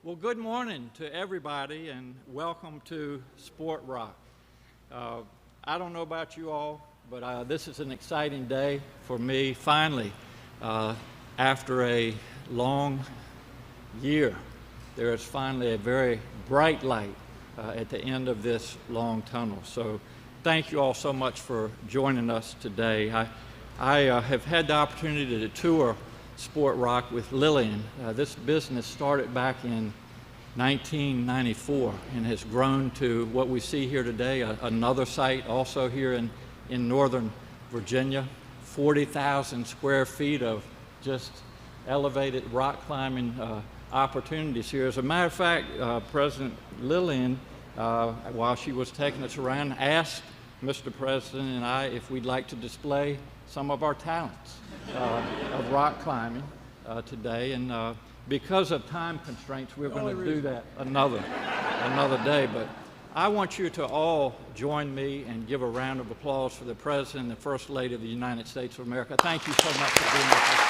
Well, good morning to everybody and welcome to Sport Rock. I don't know about you all, but this is an exciting day for me. Finally, after a long year, there is finally a very bright light at the end of this long tunnel. So thank you all so much for joining us today. I have had the opportunity to tour Sport Rock with Lillian. This business started back in 1994 and has grown to what we see here today, another site also here in Northern Virginia, 40,000 square feet of just elevated rock climbing opportunities here. As a matter of fact, President Lillian, while she was taking us around, asked Mr. President and I if we'd like to display some of our talents of rock climbing today, and because of time constraints, we're going to do that another day. But I want you to all join me and give a round of applause for the President and the First Lady of the United States of America. Thank you so much for being with us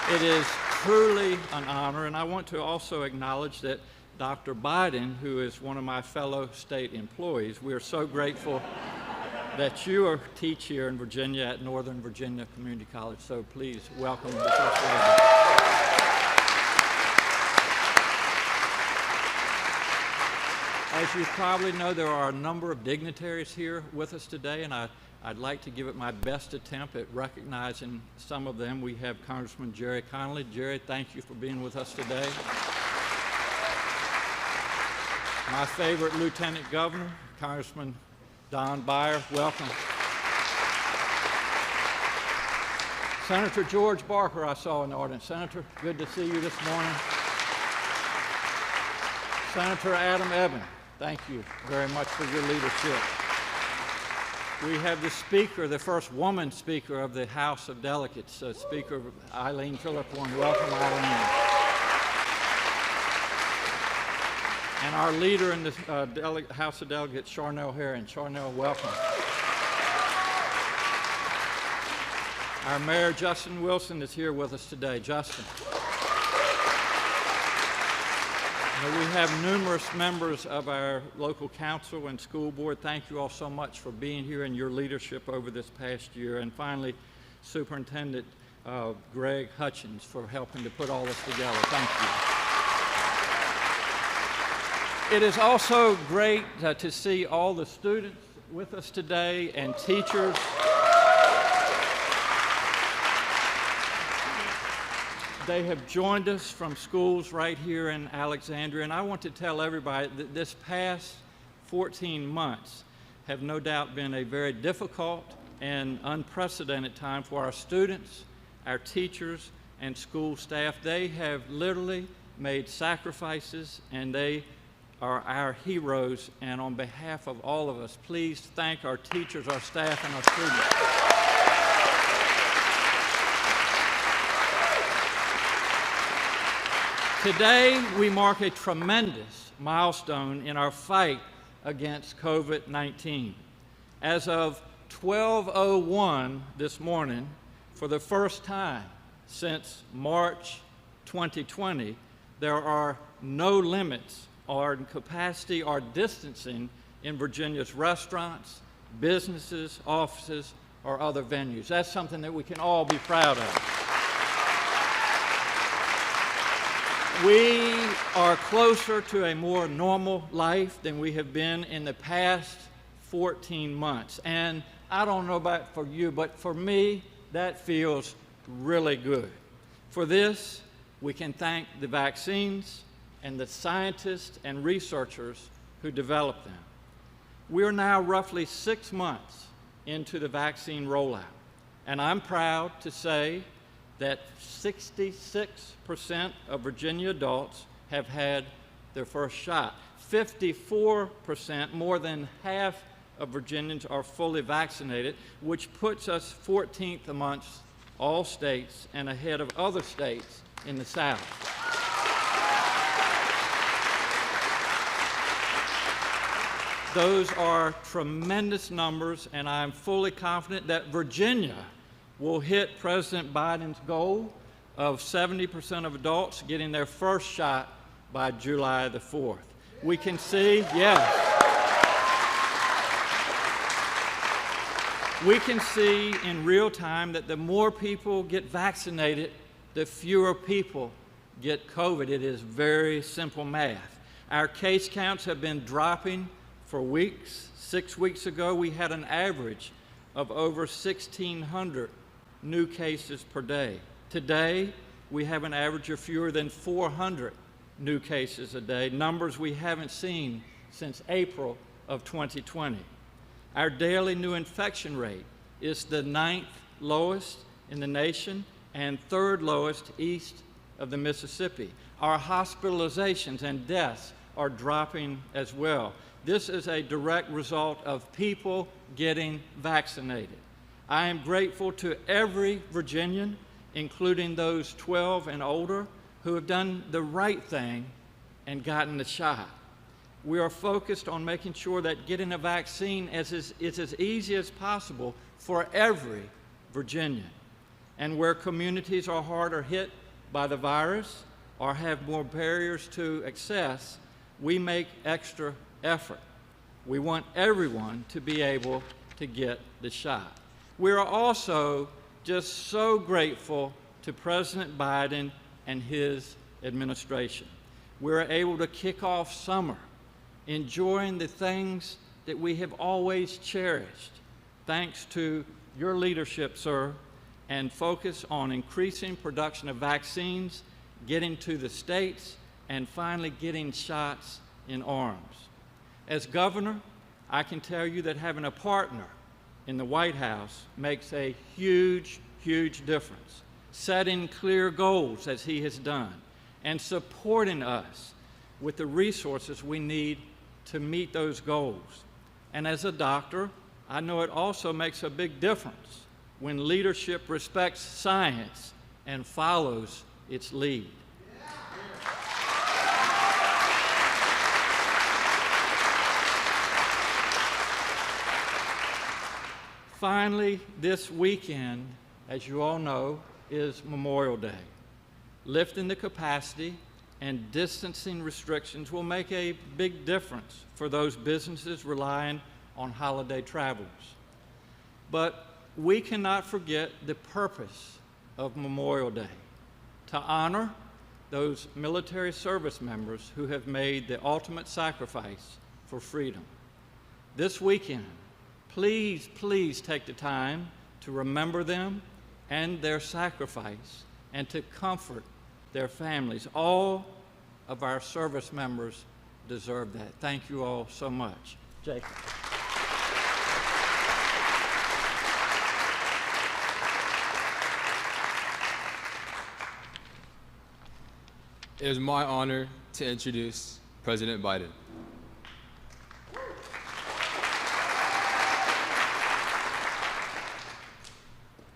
today. It is truly an honor, and I want to also acknowledge that Dr. Biden, who is one of my fellow state employees, we are so grateful that you teach here in Virginia at Northern Virginia Community College. So please welcome the First Lady. As you probably know, there are a number of dignitaries here with us today, and I'd like to give it my best attempt at recognizing some of them. We have Congressman Gerry Connolly. Gerry, thank you for being with us today. My favorite Lieutenant Governor, Congressman Don Beyer, welcome. Senator George Barker, I saw in the audience. Senator, good to see you this morning. Senator Adam Ebbin, thank you very much for your leadership. We have the Speaker, the first woman Speaker of the House of Delegates, Speaker Eileen Philippon. Welcome, Eileen. And our leader in the House of Delegates, Charnel Herring. Charnel, welcome. Our Mayor, Justin Wilson, is here with us today. Justin. Now, we have numerous members of our local council and school board. Thank you all so much for being here and your leadership over this past year. And finally, Superintendent Greg Hutchins for helping to put all this together. Thank you. It is also great to see all the students with us today and teachers. They have joined us from schools right here in Alexandria, and I want to tell everybody that this past 14 months have no doubt been a very difficult and unprecedented time for our students, our teachers, and school staff. They have literally made sacrifices, and they are our heroes, and on behalf of all of us, please thank our teachers, our staff, and our students. Today, we mark a tremendous milestone in our fight against COVID-19. As of 12:01 this morning, for the first time since March 2020, there are no limits or capacity or distancing in Virginia's restaurants, businesses, offices, or other venues. That's something that we can all be proud of. We are closer to a more normal life than we have been in the past 14 months. And I don't know about for you, but for me, that feels really good. For this, we can thank the vaccines and the scientists and researchers who developed them. We are now roughly 6 months into the vaccine rollout, and I'm proud to say that 66% of Virginia adults have had their first shot. 54%, more than half of Virginians, are fully vaccinated, which puts us 14th amongst all states and ahead of other states in the South. Those are tremendous numbers, and I'm fully confident that Virginia will hit President Biden's goal of 70% of adults getting their first shot by July the 4th. We can see, yes. We can see in real time that the more people get vaccinated, the fewer people get COVID. It is very simple math. Our case counts have been dropping for weeks. 6 weeks ago, we had an average of over 1,600 new cases per day. Today, we have an average of fewer than 400 new cases a day, numbers we haven't seen since April of 2020. Our daily new infection rate is the 9th lowest in the nation and 3rd lowest east of the Mississippi. Our hospitalizations and deaths are dropping as well. This is a direct result of people getting vaccinated. I am grateful to every Virginian, including those 12 and older, who have done the right thing and gotten the shot. We are focused on making sure that getting a vaccine is as easy as possible for every Virginian. And where communities are harder hit by the virus or have more barriers to access, we make extra effort. We want everyone to be able to get the shot. We are also just so grateful to President Biden and his administration. We're able to kick off summer enjoying the things that we have always cherished, thanks to your leadership, sir, and focus on increasing production of vaccines, getting to the states, and finally getting shots in arms. As governor, I can tell you that having a partner in the White House makes a huge, huge difference. Setting clear goals, as he has done, and supporting us with the resources we need to meet those goals. And as a doctor, I know it also makes a big difference when leadership respects science and follows its lead. Finally, this weekend, as you all know, is Memorial Day. Lifting the capacity and distancing restrictions will make a big difference for those businesses relying on holiday travelers. But we cannot forget the purpose of Memorial Day, to honor those military service members who have made the ultimate sacrifice for freedom. This weekend, please, please take the time to remember them and their sacrifice and to comfort their families. All of our service members deserve that. Thank you all so much. Jacob. It is my honor to introduce President Biden.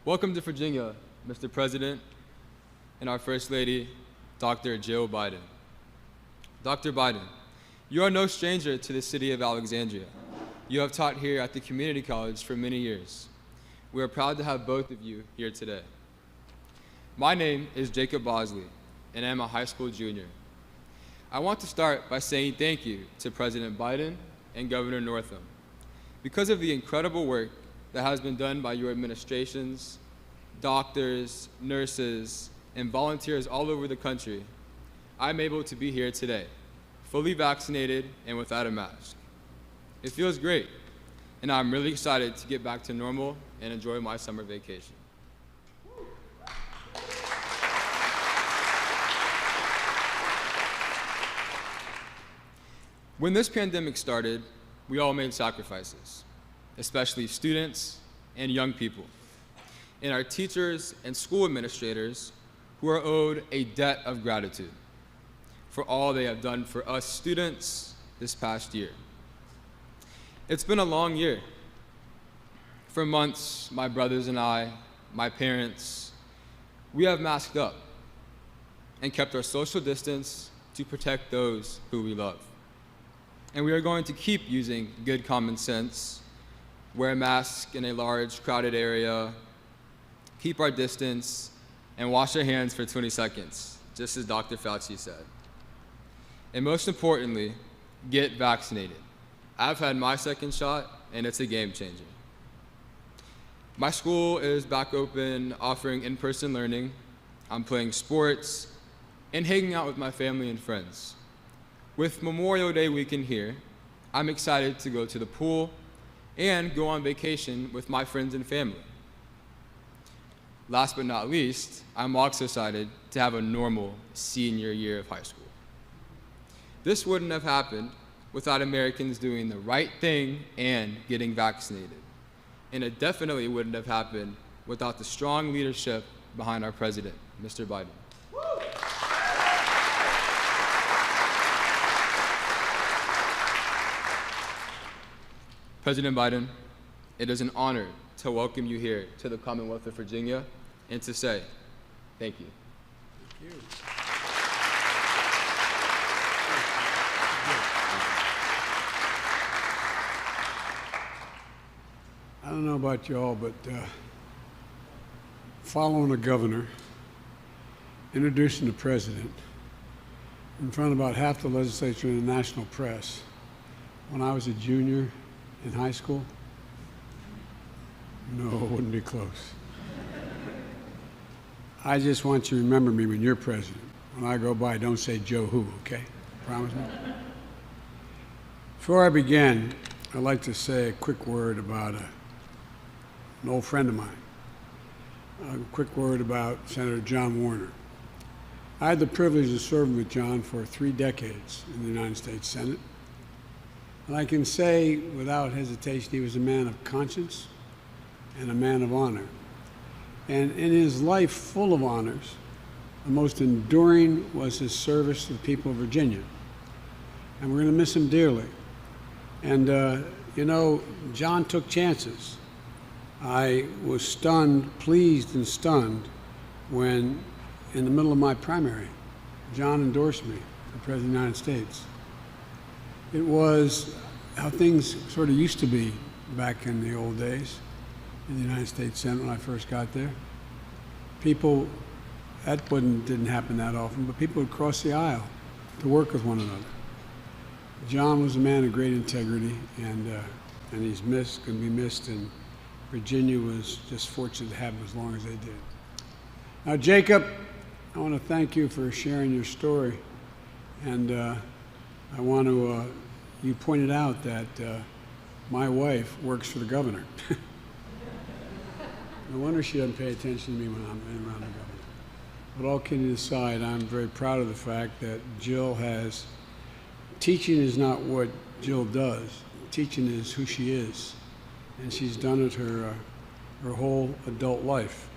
Welcome to Virginia, Mr. President, and our First Lady, Dr. Jill Biden. Dr. Biden, you are no stranger to the city of Alexandria. You have taught here at the community college for many years. We are proud to have both of you here today. My name is Jacob Bosley, and I'm a high school junior. I want to start by saying thank you to President Biden and Governor Northam. Because of the incredible work that has been done by your administrations, doctors, nurses, and volunteers all over the country, I'm able to be here today, fully vaccinated and without a mask. It feels great, and I'm really excited to get back to normal and enjoy my summer vacation. When this pandemic started, we all made sacrifices, especially students and young people, and our teachers and school administrators who are owed a debt of gratitude for all they have done for us students this past year. It's been a long year. For months, my brothers and I, my parents, we have masked up and kept our social distance to protect those who we love. and we are going to keep using good common sense, wear a mask in a large, crowded area, keep our distance, and wash our hands for 20 seconds, just as Dr. Fauci said. And most importantly, get vaccinated. I've had my second shot, and it's a game changer. My school is back open, offering in-person learning. I'm playing sports and hanging out with my family and friends. With Memorial Day weekend here, I'm excited to go to the pool and go on vacation with my friends and family. Last but not least, I'm also excited to have a normal senior year of high school. This wouldn't have happened without Americans doing the right thing and getting vaccinated. And it definitely wouldn't have happened without the strong leadership behind our president, Mr. Biden. President Biden, it is an honor to welcome you here to the Commonwealth of Virginia and to say thank you. Thank you. I don't know about y'all, but following a governor, introducing the president in front of about half the legislature and the national press when I was a junior in high school, no, it wouldn't be close. I just want you to remember me when you're president. When I go by, don't say Joe who, okay? Promise me? Before I begin, I'd like to say a quick word about an old friend of mine. A quick word about Senator John Warner. I had the privilege of serving with John for 3 decades in the United States Senate. And I can say without hesitation he was a man of conscience and a man of honor. And in his life full of honors, the most enduring was his service to the people of Virginia. And we're going to miss him dearly. And, you know, John took chances. I was stunned, pleased and stunned, when in the middle of my primary, John endorsed me for President of the United States. It was how things sort of used to be back in the old days in the United States Senate when I first got there. People, that didn't happen that often, but people would cross the aisle to work with one another. John was a man of great integrity, and he's missed, going to be missed, and Virginia was just fortunate to have him as long as they did. Now, Jacob, I want to thank you for sharing your story, and I want to, you pointed out that my wife works for the governor. No wonder she doesn't pay attention to me when I'm around the governor. But all kidding aside, I'm very proud of the fact that Jill has, teaching is not what Jill does. Teaching is who she is. And she's done it her whole adult life.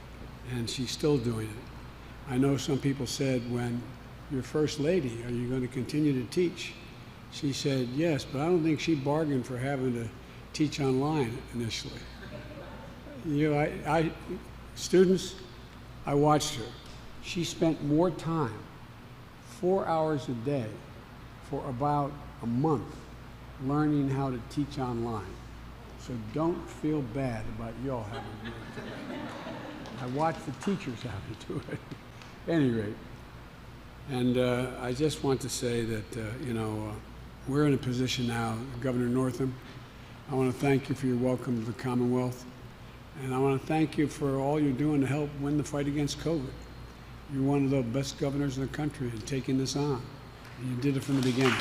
And she's still doing it. I know some people said, when you're first lady, are you going to continue to teach? She said, yes, but I don't think she bargained for having to teach online initially. You know, students, I watched her. She spent more time, 4 hours a day, for about a month, learning how to teach online. So don't feel bad about y'all having to do it. I watched the teachers have to do it. At any rate, and I just want to say that, you know, we're in a position now, Governor Northam, I want to thank you for your welcome to the Commonwealth, and I want to thank you for all you're doing to help win the fight against COVID. You're one of the best governors in the country in taking this on, and you did it from the beginning.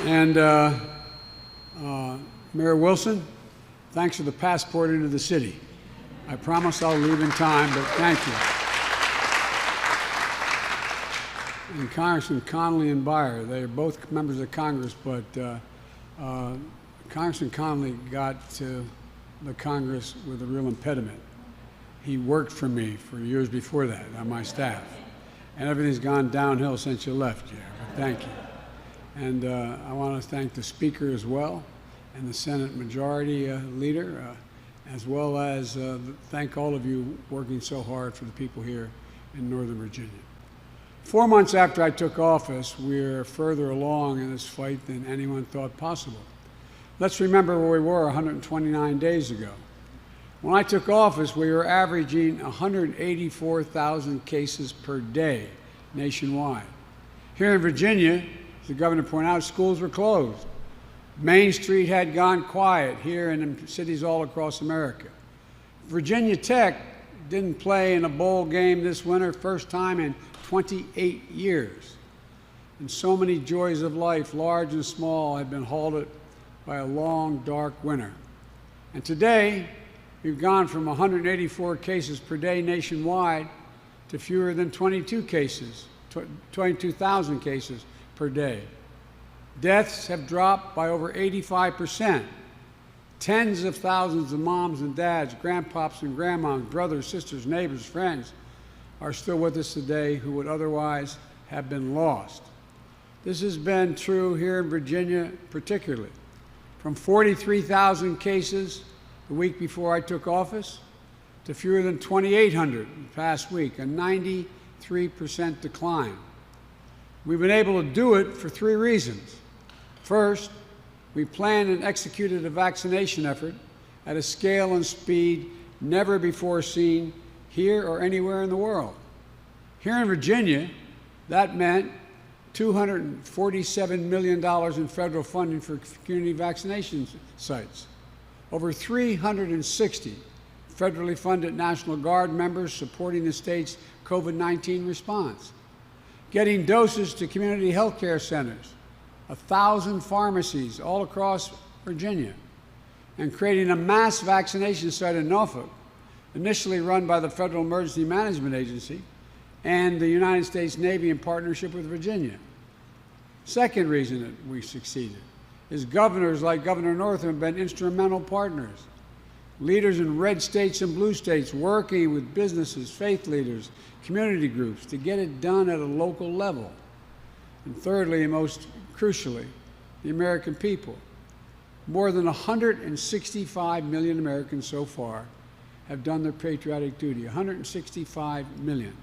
And Mayor Wilson, thanks for the passport into the city. I promise I'll leave in time, but thank you. And Congressman Connolly and Beyer, they're both members of Congress, but Congressman Connolly got to the Congress with a real impediment. He worked for me for years before that on my staff. And everything's gone downhill since you left, Jerry. Thank you. And I want to thank the Speaker as well, and the Senate Majority Leader, as well as thank all of you working so hard for the people here in Northern Virginia. 4 months after I took office, we're further along in this fight than anyone thought possible. Let's remember where we were 129 days ago. When I took office, we were averaging 184,000 cases per day nationwide. Here in Virginia, as the governor pointed out, schools were closed. Main Street had gone quiet here and in cities all across America. Virginia Tech didn't play in a bowl game this winter, first time in 28 years. And so many joys of life, large and small, have been halted by a long, dark winter. And today, we've gone from 184 cases per day nationwide to fewer than 22,000 cases per day. Deaths have dropped by over 85%. Tens of thousands of moms and dads, grandpops and grandmas, brothers, sisters, neighbors, friends are still with us today who would otherwise have been lost. This has been true here in Virginia particularly. From 43,000 cases the week before I took office to fewer than 2,800 the past week, a 93% decline. We've been able to do it for 3 reasons. First, we planned and executed a vaccination effort at a scale and speed never before seen here or anywhere in the world. Here in Virginia, that meant $247 million in federal funding for community vaccination sites, over 360 federally funded National Guard members supporting the state's COVID-19 response, getting doses to community health care centers, 1,000 pharmacies all across Virginia, and creating a mass vaccination site in Norfolk, initially run by the Federal Emergency Management Agency and the United States Navy in partnership with Virginia. Second reason that we succeeded is governors like Governor Northam have been instrumental partners. Leaders in red states and blue states working with businesses, faith leaders, community groups to get it done at a local level. And thirdly, and most crucially, the American people. More than 165 million Americans so far have done their patriotic duty, 165 million,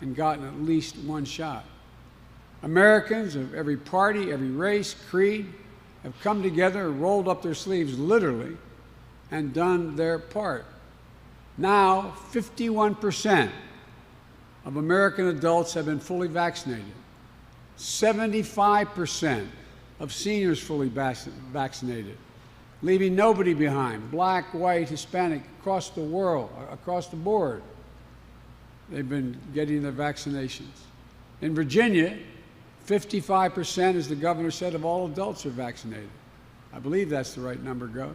and gotten at least 1 shot. Americans of every party, every race, creed, have come together, rolled up their sleeves literally, and done their part. Now, 51% of American adults have been fully vaccinated. 75% of seniors fully vaccinated, leaving nobody behind, black, white, Hispanic, across the world, across the board. They've been getting their vaccinations. In Virginia, 55%, as the governor said, of all adults are vaccinated. I believe that's the right number, Gov.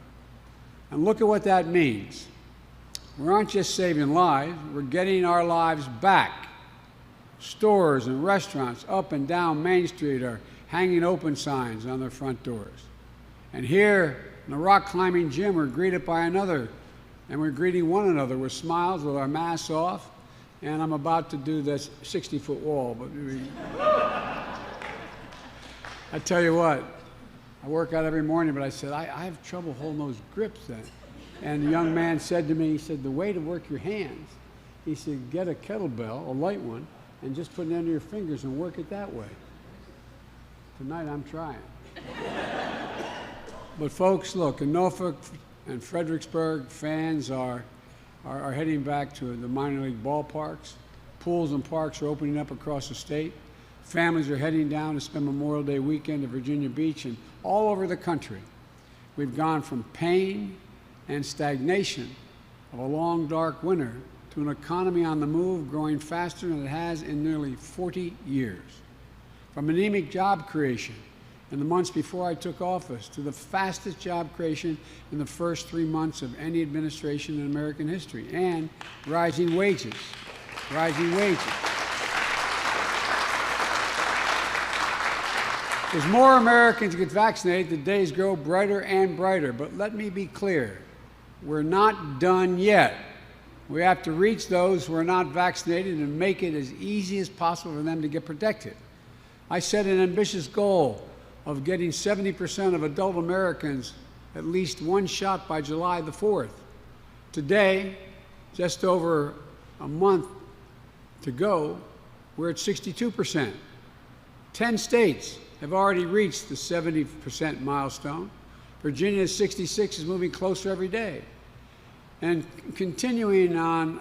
And look at what that means. We aren't just saving lives, we're getting our lives back. Stores and restaurants up and down Main Street are hanging open signs on their front doors. And here in the rock climbing gym, we're greeted by another, and we're greeting one another with smiles, with our masks off. And I'm about to do this 60-foot wall, but I tell you what, I work out every morning, but I said, I have trouble holding those grips then. And the young man said to me, he said, the way to work your hands, he said, get a kettlebell, a light one, and just put it under your fingers and work it that way. Tonight I'm trying. But folks, look, in Norfolk and Fredericksburg, fans are heading back to the minor league ballparks. Pools and parks are opening up across the state. Families are heading down to spend Memorial Day weekend at Virginia Beach, and all over the country. We've gone from pain and stagnation of a long, dark winter to an economy on the move growing faster than it has in nearly 40 years. From anemic job creation in the months before I took office to the fastest job creation in the first 3 months of any administration in American history, and rising wages. As more Americans get vaccinated, the days grow brighter and brighter. But let me be clear, we're not done yet. We have to reach those who are not vaccinated and make it as easy as possible for them to get protected. I set an ambitious goal of getting 70% of adult Americans at least 1 shot by July the 4th. Today, just over a month to go, we're at 62%. 10 states have already reached the 70% milestone. Virginia is 66, is moving closer every day. And continuing on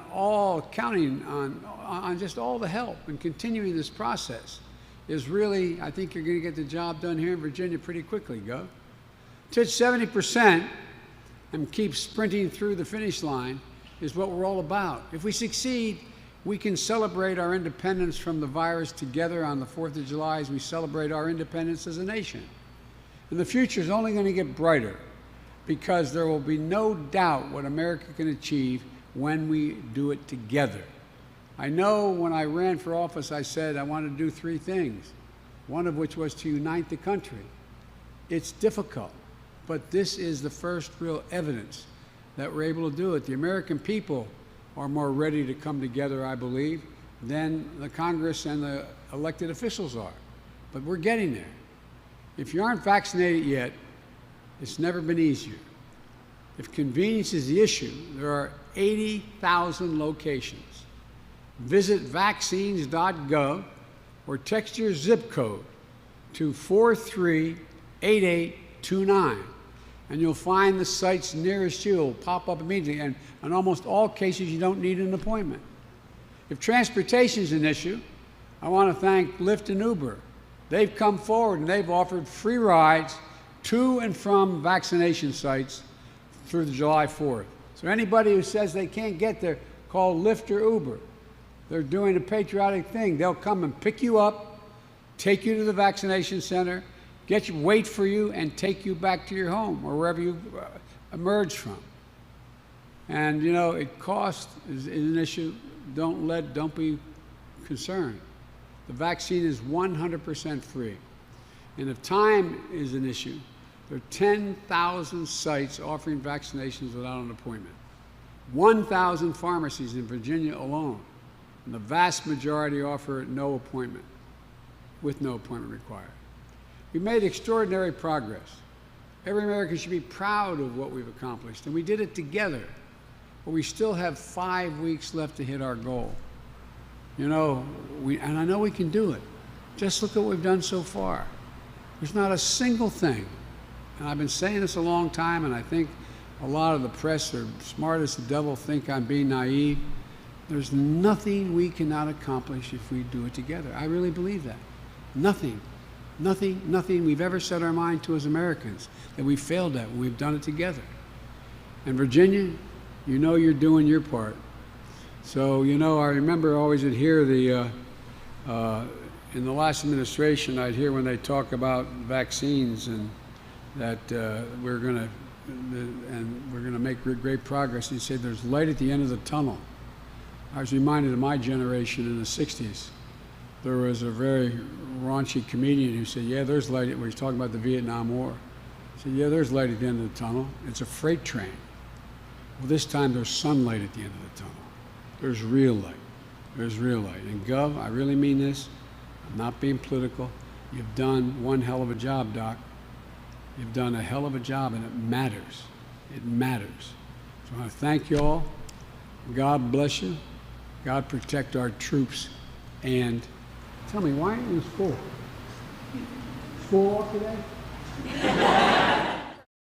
counting on just all the help and continuing this process is really, I think you're going to get the job done here in Virginia pretty quickly, Gov. To 70% and keep sprinting through the finish line is what we're all about. If we succeed, we can celebrate our independence from the virus together on the 4th of July as we celebrate our independence as a nation. And the future is only going to get brighter, because there will be no doubt what America can achieve when we do it together. I know when I ran for office, I said I wanted to do 3 things, one of which was to unite the country. It's difficult, but this is the first real evidence that we're able to do it. The American people are more ready to come together, I believe, than the Congress and the elected officials are. But we're getting there. If you aren't vaccinated yet, it's never been easier. If convenience is the issue, there are 80,000 locations. Visit vaccines.gov or text your zip code to 438829, and you'll find the sites nearest you. It'll pop up immediately, and in almost all cases, you don't need an appointment. If transportation is an issue, I want to thank Lyft and Uber. They've come forward and they've offered free rides to and from vaccination sites through the July 4th. So anybody who says they can't get there, call Lyft or Uber. They're doing a patriotic thing. They'll come and pick you up, take you to the vaccination center, wait for you, and take you back to your home or wherever you emerged from. And you know, cost is an issue. Don't be concerned. The vaccine is 100% free. And if time is an issue, there are 10,000 sites offering vaccinations without an appointment. 1,000 pharmacies in Virginia alone, and the vast majority offer no appointment, with no appointment required. We made extraordinary progress. Every American should be proud of what we've accomplished, and we did it together. But we still have 5 weeks left to hit our goal. You know, and I know we can do it. Just look at what we've done so far. There's not a single thing, and I've been saying this a long time, and I think a lot of the press are smart as the devil, think I'm being naive. There's nothing we cannot accomplish if we do it together. I really believe that. Nothing we've ever set our mind to as Americans that we failed at when we've done it together. And Virginia, you know you're doing your part. So, you know, I remember always would hear in the last administration, I'd hear when they talk about vaccines and that we're going to make great progress. You'd say there's light at the end of the tunnel. I was reminded of my generation in the 60s. There was a very raunchy comedian who said, yeah, there's light, when he's talking about the Vietnam War. He said, yeah, there's light at the end of the tunnel. It's a freight train. Well, this time there's sunlight at the end of the tunnel. There's real light. There's real light. And Gov, I really mean this. I'm not being political. You've done one hell of a job, Doc. You've done a hell of a job, and it matters. It matters. So I want to thank you all. God bless you. God protect our troops. And tell me, why aren't you in school? School off today?